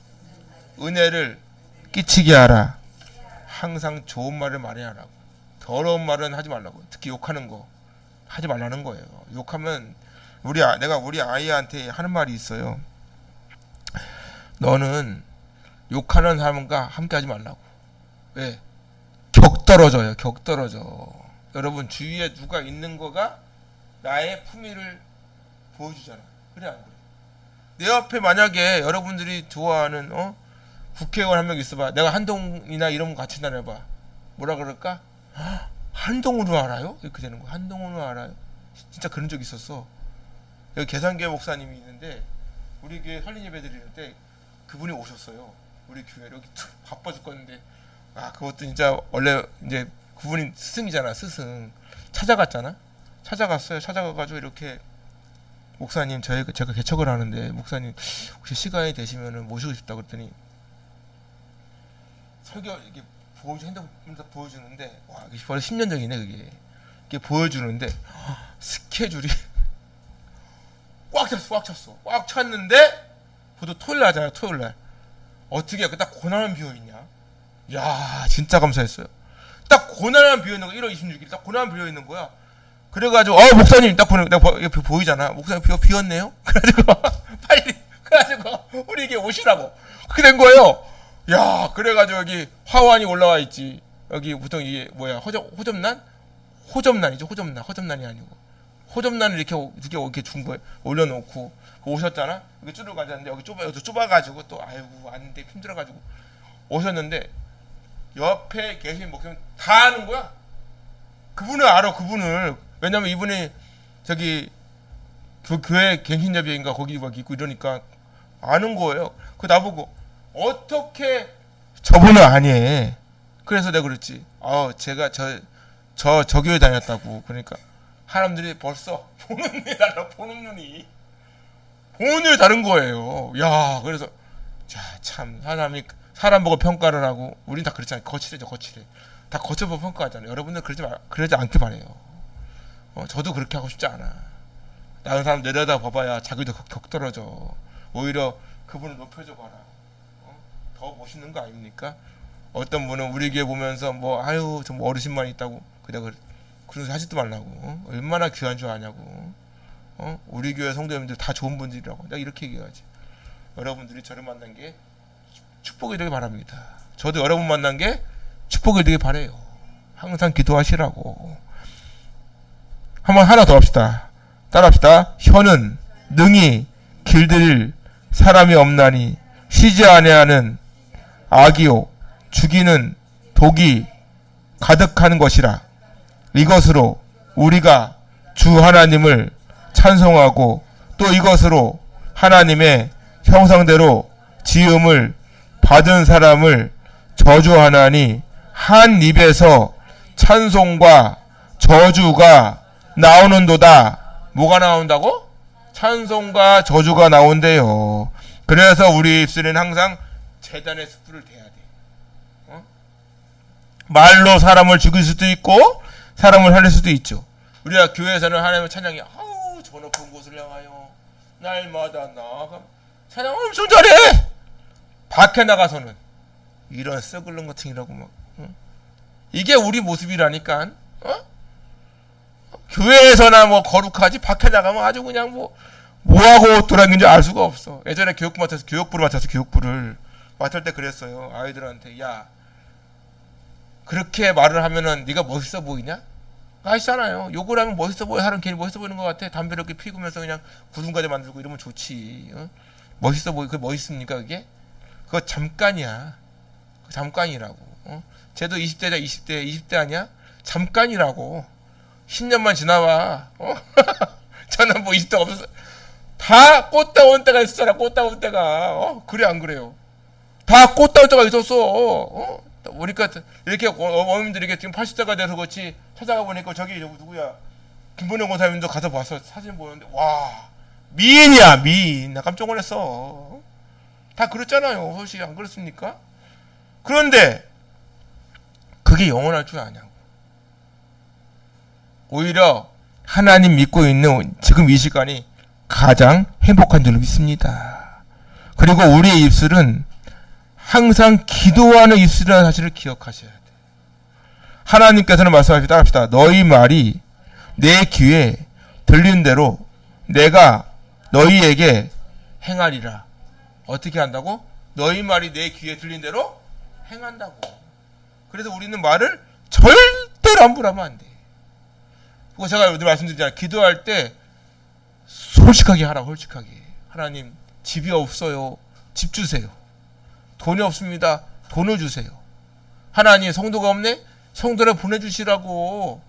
은혜를 끼치게 하라. 항상 좋은 말을 말해야 하라고. 더러운 말은 하지 말라고. 특히 욕하는 거 하지 말라는 거예요. 욕하면 내가 우리 아이한테 하는 말이 있어요. 너는 욕하는 사람과 함께 하지 말라고. 왜? 격 떨어져요. 격 떨어져. 여러분 주위에 누가 있는 거가 나의 품위를 보여주잖아. 그래 안 그래? 내 옆에 만약에 여러분들이 좋아하는 국회의원 한 명 있어봐. 내가 한동훈이나 이런 거 같이 다녀봐. 뭐라 그럴까? 한동훈으로 알아요? 이렇게 되는 거야. 한동훈으로 알아요? 진짜 그런 적 있었어. 여기 계산교회 목사님이 있는데 우리 교회 설립 예배 드리는 때 그분이 오셨어요. 우리 교회 여기 바빠 죽겠는데 그것도 진짜 원래 이제 그분이 스승이잖아. 스승 찾아갔잖아. 찾아갔어요. 찾아가가지고 이렇게 목사님 제가 개척을 하는데 목사님 혹시 시간이 되시면은 모시고 싶다 그랬더니 설교 이게 핸드폰에서 보여주는데 와 이게 벌써 10년 전이네 그게. 이게 보여주는데 스케줄이 꽉 찼어. 꽉 찼는데 보통 토요일 날 하잖아요. 토요일 날 어떻게 딱 고난만 비어있냐. 야 진짜 감사했어요. 딱 고난만 비어있는 거 1월 26일 딱 고난만 비어있는 거야. 그래가지고 목사님 딱 보는 내가 보이잖아. 목사님 비었네요. 그래가지고 빨리 그래가지고 우리 이게 오시라고 그렇게 된 거예요. 야 그래가지고 여기 화환이 올라와 있지. 여기 보통 이게 뭐야 호접난? 호접난이죠. 호접난이 아니고 호접난을 이렇게 준 거예요. 올려놓고 오셨잖아. 여기 쭈르고 앉았는데 여기 좁아가지고 또 아이고 왔는데 힘들어가지고 오셨는데 옆에 계신 목사님 다 아는 거야. 그분을 알아. 그분을. 왜냐면 이분이 저기 교회 갱신예배인가 거기 막 있고 이러니까 아는 거예요. 그 나보고 어떻게 저분은 아니에. 그래서 내가 그랬지. 제가 저 교회 다녔다고. 그러니까 사람들이 벌써 보는 눈이 달라. 보는 눈이 다른 거예요. 야 그래서 참 사람 보고 평가를 하고 우린 다 그렇잖아요. 거칠해져. 다 거쳐보고 평가하잖아요. 여러분들 그러지 않길 바래요. 저도 그렇게 하고 싶지 않아. 다른 사람 내려다 봐봐야 자기도 격떨어져. 오히려 그분을 높여줘 봐라. 더 멋있는 거 아닙니까? 어떤 분은 우리 교회 보면서 좀 어르신만 있다고 그런 소리 하지도 말라고. 얼마나 귀한 줄 아냐고. 우리 교회 성도님들 다 좋은 분들이라고. 내가 이렇게 얘기하지. 여러분들이 저를 만난 게 축복이 되길 바랍니다. 저도 여러분 만난 게 축복이 되길 바래요. 항상 기도하시라고. 한번 하나 더 합시다. 따라합시다. 혀는 능히 길들일 사람이 없나니 쉬지 아니하는 악이요 죽이는 독이 가득한 것이라. 이것으로 우리가 주 하나님을 찬송하고 또 이것으로 하나님의 형상대로 지음을 받은 사람을 저주하나니 한 입에서 찬송과 저주가 나오는도다. 뭐가 나온다고? 찬송과 저주가 나온대요. 그래서 우리 입술은 항상 제단의 숯불을 대야 돼. 말로 사람을 죽일 수도 있고 사람을 살릴 수도 있죠. 우리가 교회에서는 하나님의 찬양이 저 높은 곳을 향하여 날마다 나아가 찬양 엄청 잘해. 밖에 나가서는 이런 썩을른 것팅이라고 막 이게 우리 모습이라니까. 교회에서나 거룩하지 밖에 나가면 아주 그냥 뭐하고 돌아다니는지 알 수가 없어. 예전에 교육부를 맡아서 교육부를 맡을 때 그랬어요. 아이들한테 야 그렇게 말을 하면은 네가 멋있어 보이냐? 아시잖아요. 욕을 하면 멋있어 보여. 사람 괜히 멋있어 보이는 것 같아. 담배 이렇게 피우면서 그냥 구둥가지 만들고 이러면 좋지. 멋있어 보이. 그게 멋있습니까 그게? 그거 잠깐이야. 잠깐이라고. 쟤도 20대자 20대 아니야? 잠깐이라고. 10년만 지나봐. 저는 20대가 없었어. 다 꽃다운 때가 있었잖아. 꽃다운 때가. 그래 안 그래요? 다 꽃다운 때가 있었어. 보니까 이렇게 어머님들이 이렇게 지금 80대가 돼서 그렇지 찾아가 보니까 저기 누구야 김본영 권사님도 가서 봤어. 사진 보는데 와 미인이야 미인. 나 깜짝 놀랐어. 다 그렇잖아요. 혹시 안 그렇습니까? 그런데 그게 영원할 줄 아냐고. 오히려 하나님 믿고 있는 지금 이 시간이 가장 행복한 줄로 믿습니다. 그리고 우리의 입술은 항상 기도하는 입술이라는 사실을 기억하셔야 돼. 하나님께서는 말씀하시기 따릅시다. 너희 말이 내 귀에 들리는 대로 내가 너희에게 행하리라. 어떻게 한다고? 너희 말이 내 귀에 들린 대로 행한다고. 그래서 우리는 말을 절대로 함부로 하면 안 돼. 그거 제가 늘 말씀드리잖아요. 기도할 때 솔직하게 하라고. 솔직하게. 하나님, 집이 없어요. 집 주세요. 돈이 없습니다. 돈을 주세요. 하나님, 성도가 없네? 성도를 보내주시라고.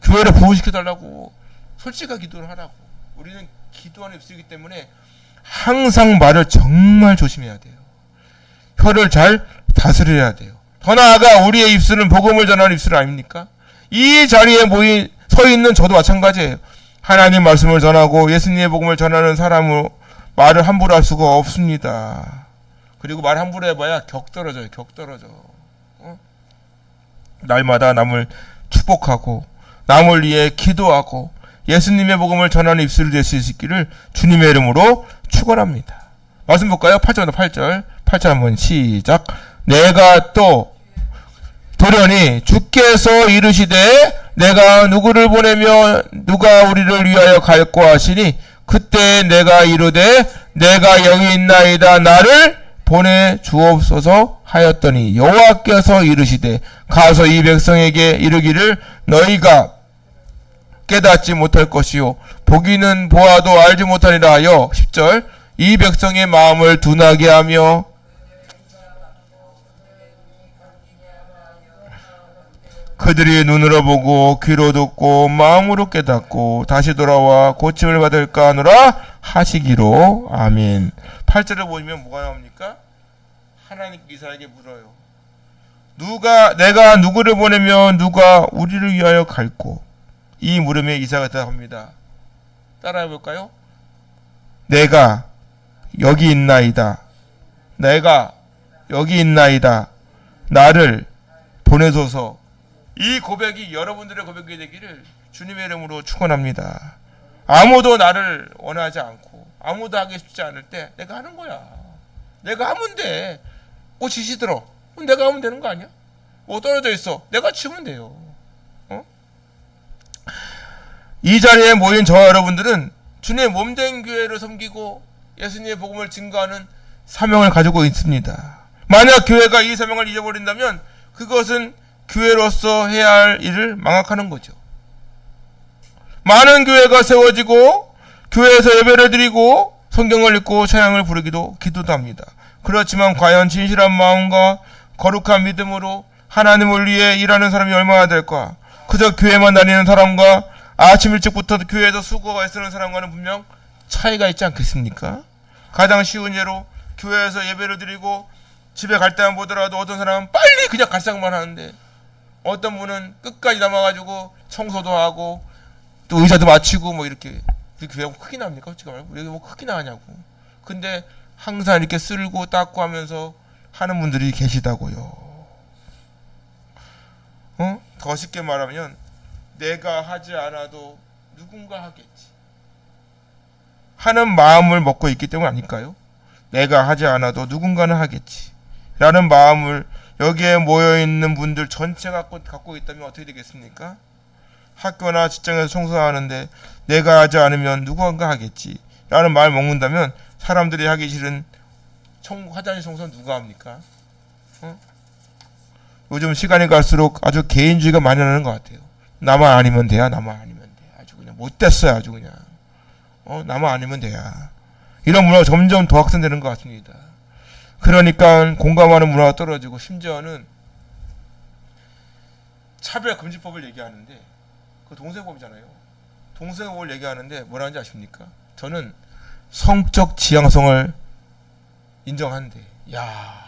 교회를 보호시켜달라고. 솔직하게 기도를 하라고. 우리는 기도 안에 입술이기 때문에 항상 말을 정말 조심해야 돼요. 혀를 잘 다스려야 돼요. 더 나아가 우리의 입술은 복음을 전하는 입술 아닙니까? 이 자리에 서 있는 저도 마찬가지예요. 하나님 말씀을 전하고 예수님의 복음을 전하는 사람으로 말을 함부로 할 수가 없습니다. 그리고 말 함부로 해봐야 격 떨어져요. 격 떨어져. 날마다 남을 축복하고 남을 위해 기도하고 예수님의 복음을 전하는 입술이 될 수 있기를 주님의 이름으로 축원합니다. 말씀 볼까요? 8절부터 8절. 8절 한번 시작. 내가 또 도련히 주께서 이르시되 내가 누구를 보내며 누가 우리를 위하여 갈꼬 하시니 그때 내가 이르되 내가 여기 있나이다 나를 보내 주옵소서 하였더니 여호와께서 이르시되 가서 이 백성에게 이르기를 너희가 깨닫지 못할 것이요 보기는 보아도 알지 못하리라 하여 10절 이 백성의 마음을 둔하게 하며 그들이 눈으로 보고 귀로 듣고 마음으로 깨닫고 다시 돌아와 고침을 받을까 하노라 하시기로. 아멘. 8절을 보시면 뭐가 나옵니까? 하나님 이사야에게 물어요. 내가 누구를 보내면 누가 우리를 위하여 갈꼬? 이 물음에 이사야가 대답합니다. 따라해 볼까요? 내가 여기 있나이다. 내가 여기 있나이다. 나를 보내소서. 이 고백이 여러분들의 고백이 되기를 주님의 이름으로 축원합니다. 아무도 나를 원하지 않고 아무도 하기 쉽지 않을 때 내가 하는 거야. 내가 하면 돼. 지시 시들어. 내가 하면 되는 거 아니야? 떨어져 있어. 내가 치우면 돼요. 이 자리에 모인 저와 여러분들은 주님의 몸된 교회를 섬기고 예수님의 복음을 증거하는 사명을 가지고 있습니다. 만약 교회가 이 사명을 잊어버린다면 그것은 교회로서 해야 할 일을 망각하는 거죠. 많은 교회가 세워지고 교회에서 예배를 드리고 성경을 읽고 찬양을 부르기도 기도도 합니다. 그렇지만 과연 진실한 마음과 거룩한 믿음으로 하나님을 위해 일하는 사람이 얼마나 될까? 그저 교회만 다니는 사람과 아침 일찍부터 교회에서 수고가 애쓰는 사람과는 분명 차이가 있지 않겠습니까? 가장 쉬운 예로 교회에서 예배를 드리고 집에 갈 때만 보더라도 어떤 사람은 빨리 그냥 갈 생각만 하는데 어떤 분은 끝까지 남아가지고 청소도 하고 또 의자도 맞추고 이렇게. 우리 교회가 크게 나옵니까? 솔직히 말고 여기 크게 나가냐고. 근데 항상 이렇게 쓸고 닦고 하면서 하는 분들이 계시다고요. 더 쉽게 말하면 내가 하지 않아도 누군가 하겠지 하는 마음을 먹고 있기 때문 아닐까요? 내가 하지 않아도 누군가는 하겠지 라는 마음을 여기에 모여있는 분들 전체가 갖고 있다면 어떻게 되겠습니까? 학교나 직장에서 청소하는데 내가 하지 않으면 누군가 하겠지 라는 마음을 먹는다면 사람들이 하기 싫은 화장실 청소는 누가 합니까? 요즘 시간이 갈수록 아주 개인주의가 많이 나는 것 같아요. 나만 아니면 돼야. 나만 아니면 돼. 아주 그냥 못됐어요. 아주 그냥 나만 아니면 돼야. 이런 문화가 점점 더 확산되는 것 같습니다. 그러니까 공감하는 문화가 떨어지고 심지어는 차별금지법을 얘기하는데 그 동성애법이잖아요. 동성애법을 얘기하는데 뭐라는지 아십니까? 저는 성적 지향성을 인정한대. 야,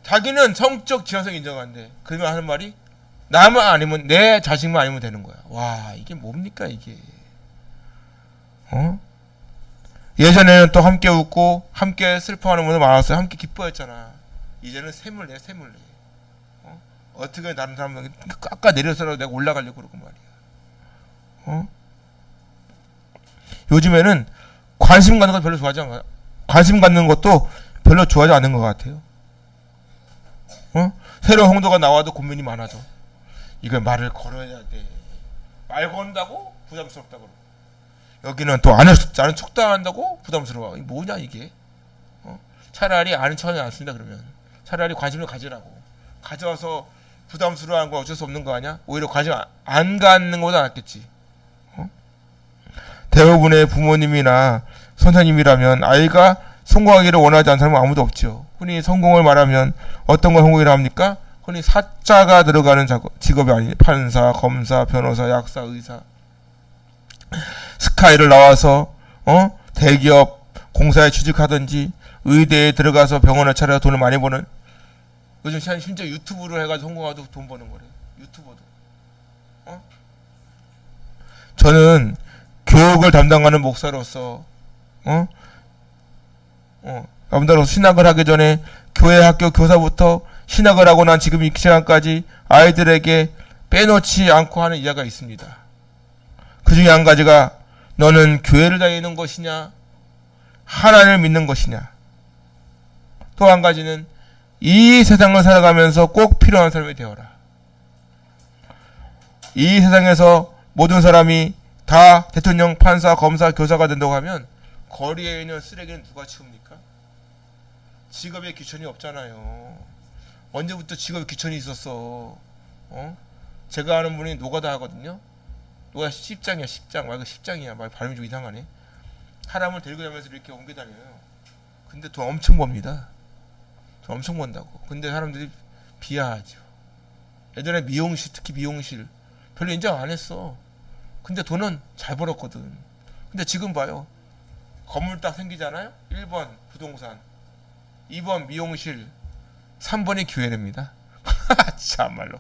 자기는 성적 지향성 인정한대. 그러면 하는 말이 나만 아니면 내 자식만 아니면 되는 거야. 와, 이게 뭡니까 이게? 예전에는 또 함께 웃고 함께 슬퍼하는 분들 많았어요. 함께 기뻐했잖아. 이제는 샘을 내. 어떻게 다른 사람들 깎아 내려서라도 내가 올라가려고 그러고 말이야. 요즘에는 관심 갖는 것 별로 좋아하지 않아요. 관심 갖는 것도 별로 좋아하지 않는 것 같아요. 새로운 홍도가 나와도 고민이 많아져. 이걸 말을 걸어야 돼. 말 건다고 부담스럽다 그러고. 여기는 또 아는 척 당한다고 부담스러워. 뭐냐 이게? 차라리 아는 척하지 않습니다. 그러면 차라리 관심을 가지라고. 가져와서 부담스러워하는 건 어쩔 수 없는 거 아니야? 오히려 관심 안 갖는 것보다 낫겠지. 대부분의 부모님이나 선생님이라면 아이가 성공하기를 원하지 않는 사람은 아무도 없죠. 흔히 성공을 말하면 어떤 걸 성공이라 합니까? 흔히 사자가 들어가는 직업이 아니 판사, 검사, 변호사, 약사, 의사. 스카이를 나와서 대기업 공사에 취직하든지 의대에 들어가서 병원을 차려 돈을 많이 버는, 요즘 심지어 유튜브를 해가지고 성공하도 돈 버는 거래. 유튜버도. 저는 교육을 담당하는 목사로서 남자로서 신학을 하기 전에 교회 학교 교사부터 신학을 하고 난 지금 이 시간까지 아이들에게 빼놓지 않고 하는 이야기가 있습니다. 그 중에 한 가지가 너는 교회를 다니는 것이냐 하나님을 믿는 것이냐. 또 한 가지는 이 세상을 살아가면서 꼭 필요한 사람이 되어라. 이 세상에서 모든 사람이 다 대통령, 판사, 검사, 교사가 된다고 하면 거리에 있는 쓰레기는 누가 치웁니까? 직업에 귀천이 없잖아요. 언제부터 직업에 귀천이 있었어? 제가 아는 분이 노가다 하거든요. 노가다 십장이야, 십장. 말고 십장이야. 말 발음이 좀 이상하네. 사람을 데리고 다니면서 이렇게 옮겨 다녀요. 근데 돈 엄청 법니다. 돈 엄청 번다고. 근데 사람들이 비하하죠. 예전에 미용실, 특히 미용실 별로 인정 안 했어. 근데 돈은 잘 벌었거든. 근데 지금 봐요. 건물 딱 생기잖아요. 1번 부동산, 2번 미용실, 3번이 교회랍니다. 참말로.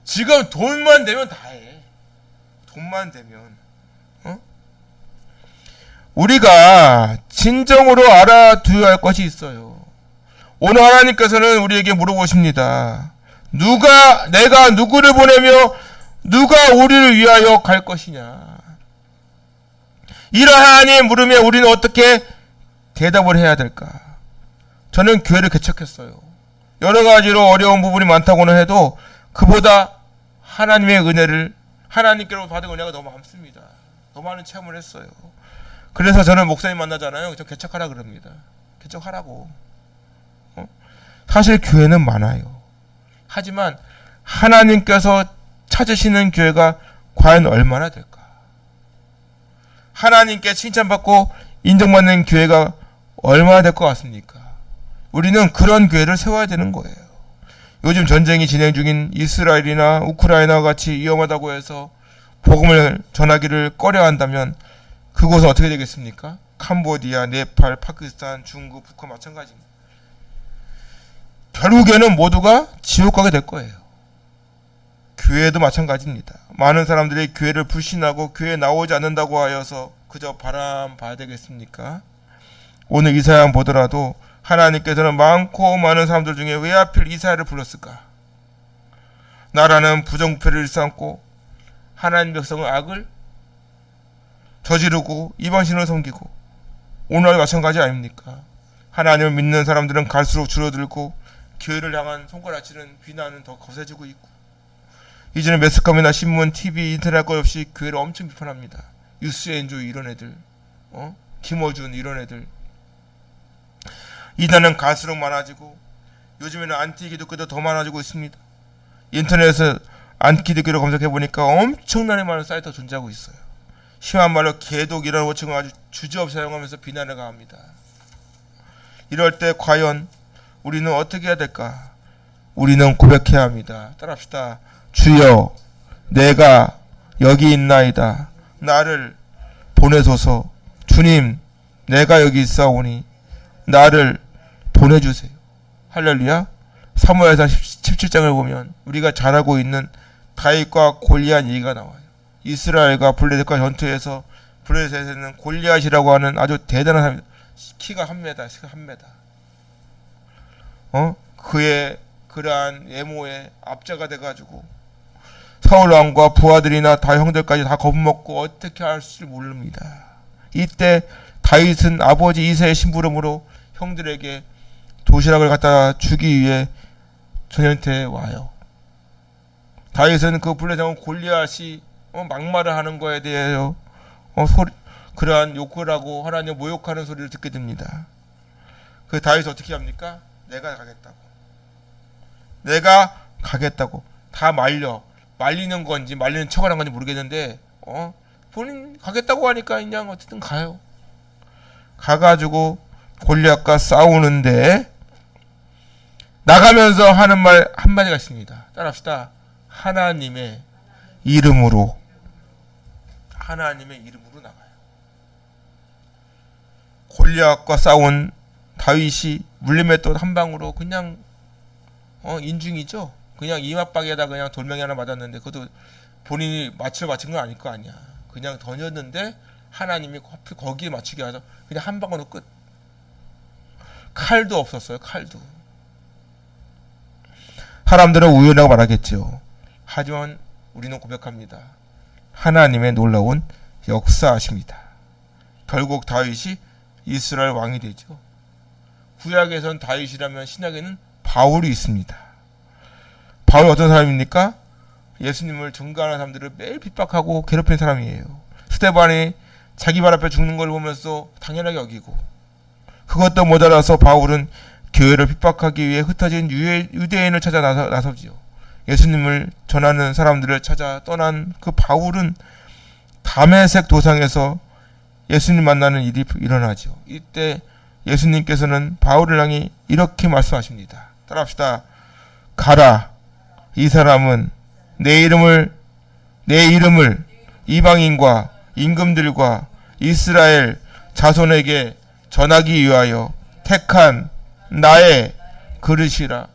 지금 돈만 되면 다 해. 돈만 되면. 우리가 진정으로 알아두어야 할 것이 있어요. 오늘 하나님께서는 우리에게 물어보십니다. 내가 누구를 보내며 누가 우리를 위하여 갈 것이냐. 이러하니 물으면 우리는 어떻게 대답을 해야 될까? 저는 교회를 개척했어요. 여러 가지로 어려운 부분이 많다고는 해도 그보다 하나님의 은혜를, 하나님께로 받은 은혜가 너무 많습니다. 너무 많은 체험을 했어요. 그래서 저는 목사님 만나잖아요. 저 개척하라 그럽니다. 개척하라고. 사실 교회는 많아요. 하지만 하나님께서 찾으시는 교회가 과연 얼마나 될까? 하나님께 칭찬받고 인정받는 교회가 얼마나 될 것 같습니까? 우리는 그런 교회를 세워야 되는 거예요. 요즘 전쟁이 진행 중인 이스라엘이나 우크라이나와 같이 위험하다고 해서 복음을 전하기를 꺼려한다면 그곳은 어떻게 되겠습니까? 캄보디아, 네팔, 파키스탄, 중국, 북한 마찬가지입니다. 결국에는 모두가 지옥 가게 될 거예요. 교회도 마찬가지입니다. 많은 사람들이 교회를 불신하고 교회에 나오지 않는다고 하여서 그저 바람 봐야 되겠습니까? 오늘 이사야 보더라도 하나님께서는 많고 많은 사람들 중에 왜 하필 이사야를 불렀을까? 나라는 부정부패를 일삼고 하나님 백성은 악을 저지르고 이방신을 섬기고, 오늘 마찬가지 아닙니까? 하나님을 믿는 사람들은 갈수록 줄어들고 교회를 향한 손가락질은 비난은 더 거세지고 있고, 이제는 매스컴이나 신문, TV, 인터넷 것 없이 교회를 엄청 비판합니다. 유스엔조 이런 애들, 김어준 이런 애들. 이단은 갈수록 많아지고 요즘에는 안티기독교도 더 많아지고 있습니다. 인터넷에서 안티기독교를 검색해보니까 엄청나게 많은 사이트가 존재하고 있어요. 심한 말로 개독이라는 호칭을 아주 주저없이 사용하면서 비난을 가합니다. 이럴 때 과연 우리는 어떻게 해야 될까? 우리는 고백해야 합니다. 따라합시다. 주여, 내가 여기 있나이다. 나를 보내소서. 주님, 내가 여기 있사오니 나를 보내주세요. 할렐루야. 사무엘상 17장을 보면 우리가 잘 알고 있는 다윗과 골리앗 얘기가 나와요. 이스라엘과 블레셋과 전투에서 블레셋에는 골리앗이라고 하는 아주 대단한 사람, 키가 1m, 1m. 그의 그러한 외모에 압자가 돼가지고 사울 왕과 부하들이나 다 형들까지 다 겁먹고 어떻게 할지 모릅니다. 이때 다윗은 아버지 이새의 심부름으로 형들에게 도시락을 갖다 주기 위해 전쟁터에 와요. 다윗은 그 블레셋 골리앗이 막말을 하는 거에 대해서 그러한 욕을 하고 하나님 모욕하는 소리를 듣게 됩니다. 그 다윗이 어떻게 합니까? 내가 가겠다고. 내가 가겠다고 다 말리는 건지 말리는 척을 한 건지 모르겠는데 본인 가겠다고 하니까 그냥 어쨌든 가요. 가가지고 골리앗과 싸우는데 나가면서 하는 말 한마디가 있습니다. 따라합시다. 하나님의 이름으로 나가요. 골리앗과 싸운 다윗이 물림했던 한 방으로 그냥 인중이죠. 그냥 이마박에다 그냥 돌멩이 하나 맞았는데 그것도 본인이 맞춘 건 아닐 거 아니야. 그냥 던졌는데 하나님이 거기에 맞추게 하죠. 그냥 한 방으로 끝. 칼도 없었어요. 칼도. 사람들은 우연이라고 말하겠죠. 하지만 우리는 고백합니다. 하나님의 놀라운 역사하십니다. 결국 다윗이 이스라엘 왕이 되죠. 구약에선 다윗이라면 신약에는 바울이 있습니다. 바울이 어떤 사람입니까? 예수님을 증거하는 사람들을 매일 핍박하고 괴롭힌 사람이에요. 스데반이 자기 발 앞에 죽는 걸 보면서 당연하게 여기고, 그것도 모자라서 바울은 교회를 핍박하기 위해 흩어진 유대인을 찾아 나서지요. 예수님을 전하는 사람들을 찾아 떠난 그 바울은 다메섹 도상에서 예수님 만나는 일이 일어나죠. 이때 예수님께서는 바울을 향해 이렇게 말씀하십니다. 따라합시다. 가라. 이 사람은 내 이름을 이방인과 임금들과 이스라엘 자손에게 전하기 위하여 택한 나의 그릇이라.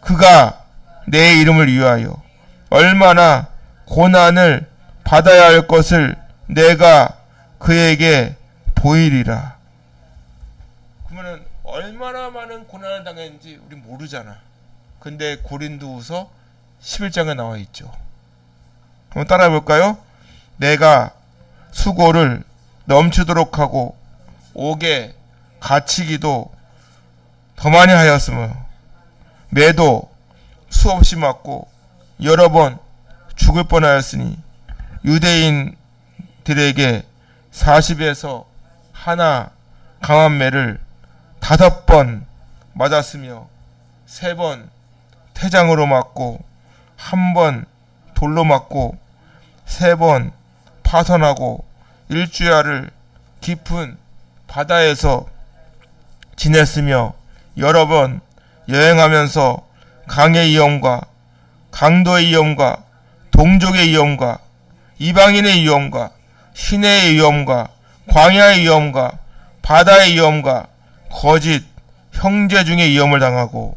그가 내 이름을 위하여 얼마나 고난을 받아야 할 것을 내가 그에게 보이리라. 그러면 얼마나 많은 고난을 당했는지 우리 모르잖아. 근데 고린도후서 11장에 나와 있죠. 한번 따라해 볼까요? 내가 수고를 넘치도록 하고 옥에 갇히기도 더 많이 하였으며 매도 수없이 맞고 여러 번 죽을 뻔하였으니 유대인들에게 40에서 하나 강한 매를 5번 맞았으며 3번 태장으로 맞고 1번 돌로 맞고 3번 파선하고 1주야를 깊은 바다에서 지냈으며 여러 번 여행하면서 강의 위험과 강도의 위험과 동족의 위험과 이방인의 위험과 시내의 위험과 광야의 위험과 바다의 위험과 거짓 형제 중의 위험을 당하고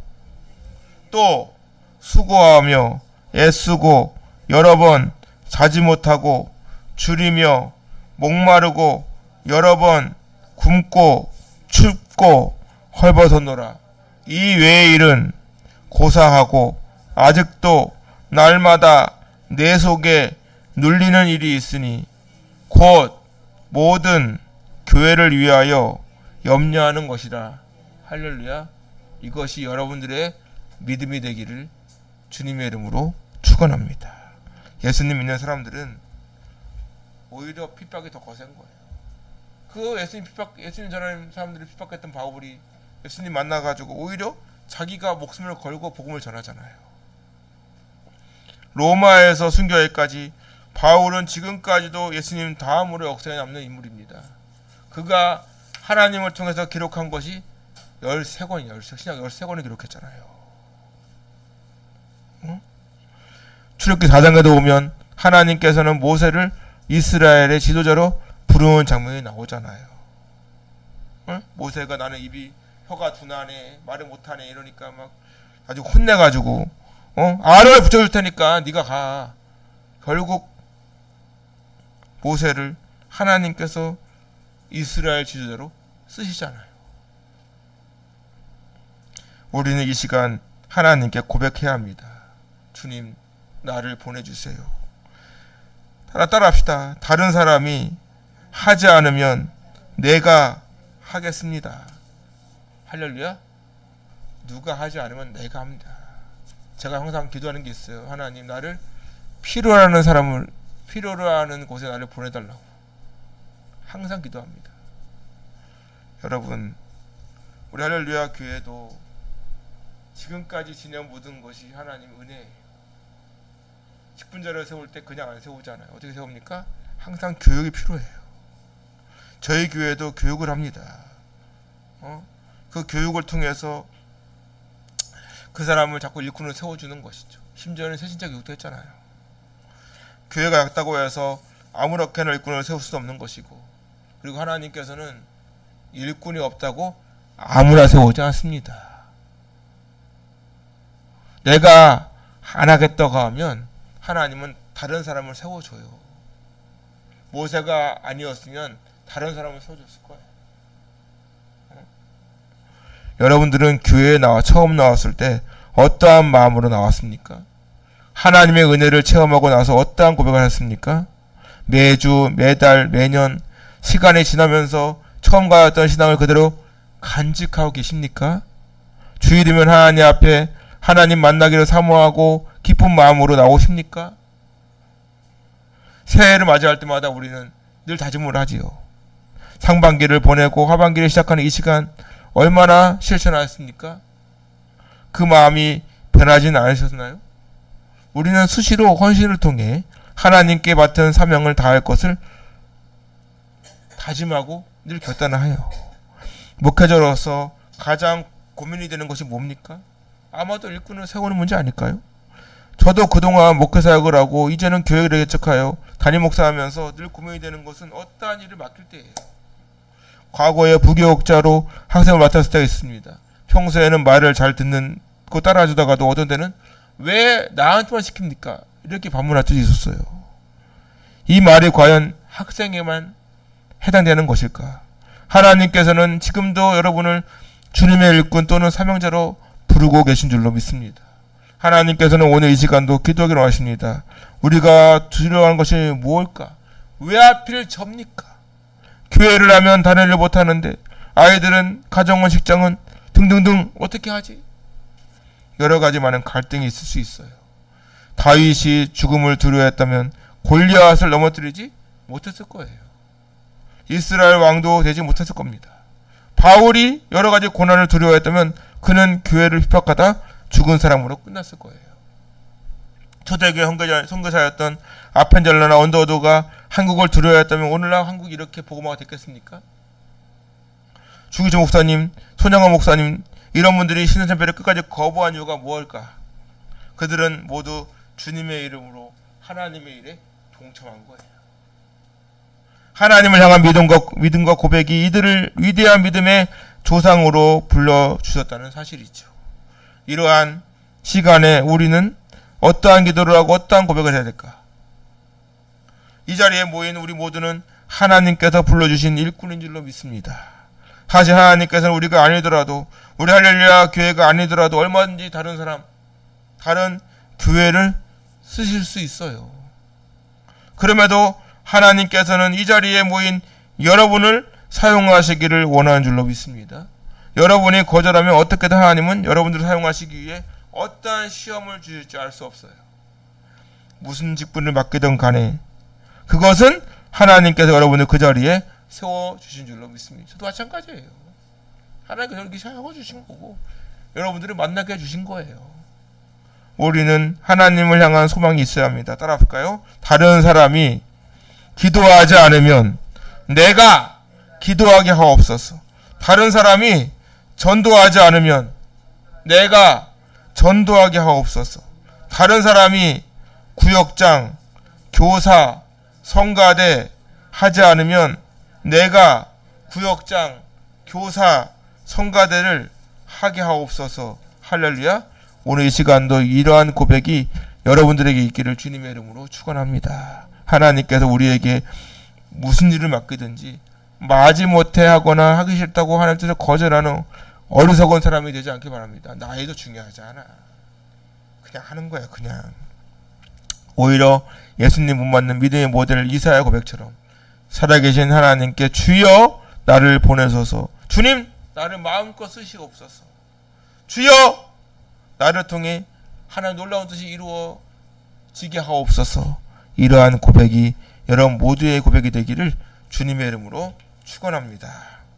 또 수고하며 애쓰고 여러 번 자지 못하고 줄이며 목마르고 여러 번 굶고 춥고 헐벗었노라. 이 외의 일은 고사하고 아직도 날마다 내 속에 눌리는 일이 있으니 곧 모든 교회를 위하여 염려하는 것이라. 할렐루야. 이것이 여러분들의 믿음이 되기를 주님의 이름으로 축원합니다. 예수님 믿는 사람들은 오히려 핍박이 더 거센 거예요. 그 예수님 전하는 사람들이 핍박했던 바울이 예수님 만나가지고 오히려 자기가 목숨을 걸고 복음을 전하잖아요. 로마에서 순교회까지 바울은 지금까지도 예수님 다음으로 역사에 남는 인물입니다. 그가 하나님을 통해서 기록한 것이 13권이에요. 신약 13권을 기록했잖아요. 출애굽기 4장에도 보면 하나님께서는 모세를 이스라엘의 지도자로 부르는 장면이 나오잖아요. 모세가 나는 혀가 둔하네, 말을 못하네 이러니까 막 아주 혼내가지고 아론을 붙여줄 테니까 네가 가. 결국 모세를 하나님께서 이스라엘 지도자로 쓰시잖아요. 우리는 이 시간 하나님께 고백해야 합니다. 주님, 나를 보내주세요. 따라합시다. 다른 사람이 하지 않으면 내가 하겠습니다. 할렐루야. 누가 하지 않으면 내가 합니다. 제가 항상 기도하는 게 있어요. 하나님, 나를 필요로 하는 곳에 나를 보내달라고 항상 기도합니다. 여러분, 우리 할렐루야 교회도 지금까지 지낸 모든 것이 하나님 은혜예요. 직분자를 세울 때 그냥 안 세우잖아요. 어떻게 세웁니까? 항상 교육이 필요해요. 저희 교회도 교육을 합니다. 그 교육을 통해서 그 사람을 자꾸 일꾼을 세워주는 것이죠. 심지어는 새신자 교육도 했잖아요. 교회가 약다고 해서 아무렇게나 일꾼을 세울 수도 없는 것이고, 그리고 하나님께서는 일꾼이 없다고 아무나 세우지 않습니다. 내가 안 하겠다고 하면 하나님은 다른 사람을 세워줘요. 모세가 아니었으면 다른 사람을 세워줬을 거예요. 여러분들은 교회에 처음 나왔을 때 어떠한 마음으로 나왔습니까? 하나님의 은혜를 체험하고 나서 어떠한 고백을 하셨습니까? 매주, 매달, 매년 시간이 지나면서 처음 가졌던 신앙을 그대로 간직하고 계십니까? 주일이면 하나님 앞에 하나님 만나기를 사모하고 기쁜 마음으로 나오십니까? 새해를 맞이할 때마다 우리는 늘 다짐을 하지요. 상반기를 보내고 하반기를 시작하는 이 시간 얼마나 실천하였습니까? 그 마음이 변하지는 않으셨나요? 우리는 수시로 헌신을 통해 하나님께 맡은 사명을 다할 것을 다짐하고 늘 결단하여 목회자로서 가장 고민이 되는 것이 뭡니까? 아마도 일꾼을 세우는 문제 아닐까요? 저도 그동안 목회사역을 하고 이제는 교회를 개척하여 담임 목사하면서 늘 고민이 되는 것은 어떠한 일을 맡길 때예요. 과거에 부교육자로 학생을 맡았을 때가 있습니다. 평소에는 말을 잘 듣고 따라주다가도 어떤 때는 왜 나한테만 시킵니까? 이렇게 반문할 때도 있었어요. 이 말이 과연 학생에만 해당되는 것일까? 하나님께서는 지금도 여러분을 주님의 일꾼 또는 사명자로 부르고 계신 줄로 믿습니다. 하나님께서는 오늘 이 시간도 기도하기로 하십니다. 우리가 두려워하는 것이 무엇일까? 왜 하필 접니까? 교회를 하면 다른 일을 못하는데 아이들은 가정은 직장은 등등등 어떻게 하지? 여러 가지 많은 갈등이 있을 수 있어요. 다윗이 죽음을 두려워했다면 골리앗을 넘어뜨리지 못했을 거예요. 이스라엘 왕도 되지 못했을 겁니다. 바울이 여러 가지 고난을 두려워했다면 그는 교회를 핍박하다 죽은 사람으로 끝났을 거예요. 초대교회 선교사였던 아펜젤러나 언더우드가 한국을 두려워했다면 오늘날 한국이 이렇게 복음화가 됐겠습니까? 주기조 목사님, 손양원 목사님 이런 분들이 신선참배를 끝까지 거부한 이유가 무엇일까? 그들은 모두 주님의 이름으로 하나님의 일에 동참한 거예요. 하나님을 향한 믿음과 고백이 이들을 위대한 믿음의 조상으로 불러주셨다는 사실이죠. 이러한 시간에 우리는 어떠한 기도를 하고 어떠한 고백을 해야 될까? 이 자리에 모인 우리 모두는 하나님께서 불러주신 일꾼인 줄로 믿습니다. 사실 하나님께서는 우리가 아니더라도 우리 할렐루야 교회가 아니더라도 얼마든지 다른 사람, 다른 교회를 쓰실 수 있어요. 그럼에도 하나님께서는 이 자리에 모인 여러분을 사용하시기를 원하는 줄로 믿습니다. 여러분이 거절하면 어떻게든 하나님은 여러분들을 사용하시기 위해 어떠한 시험을 주실지 알 수 없어요. 무슨 직분을 맡기든 간에 그것은 하나님께서 여러분을 그 자리에 세워주신 줄로 믿습니다. 저도 마찬가지예요. 하나님께서 이렇게 세워주신 거고 여러분들을 만나게 해주신 거예요. 우리는 하나님을 향한 소망이 있어야 합니다. 따라 볼까요? 다른 사람이 기도하지 않으면 내가 기도하게 하옵소서. 다른 사람이 전도하지 않으면 내가 전도하게 하옵소서. 다른 사람이 구역장, 교사, 성가대 하지 않으면 내가 구역장, 교사, 성가대를 하게 하옵소서. 할렐루야. 오늘 이 시간도 이러한 고백이 여러분들에게 있기를 주님의 이름으로 축원합니다. 하나님께서 우리에게 무슨 일을 맡기든지 마지못해 하거나 하기 싫다고 하나님 뜻을 거절하는 어리석은 사람이 되지 않길 바랍니다. 나이도 중요하지 않아. 그냥 하는 거야. 그냥. 오히려 예수님 못 맞는 믿음의 모델 이사야 고백처럼 살아계신 하나님께 주여 나를 보내소서. 주님 나를 마음껏 쓰시옵소서. 주여 나를 통해 하나님 놀라운 뜻이 이루어지게 하옵소서. 이러한 고백이 여러분 모두의 고백이 되기를 주님의 이름으로 축원합니다.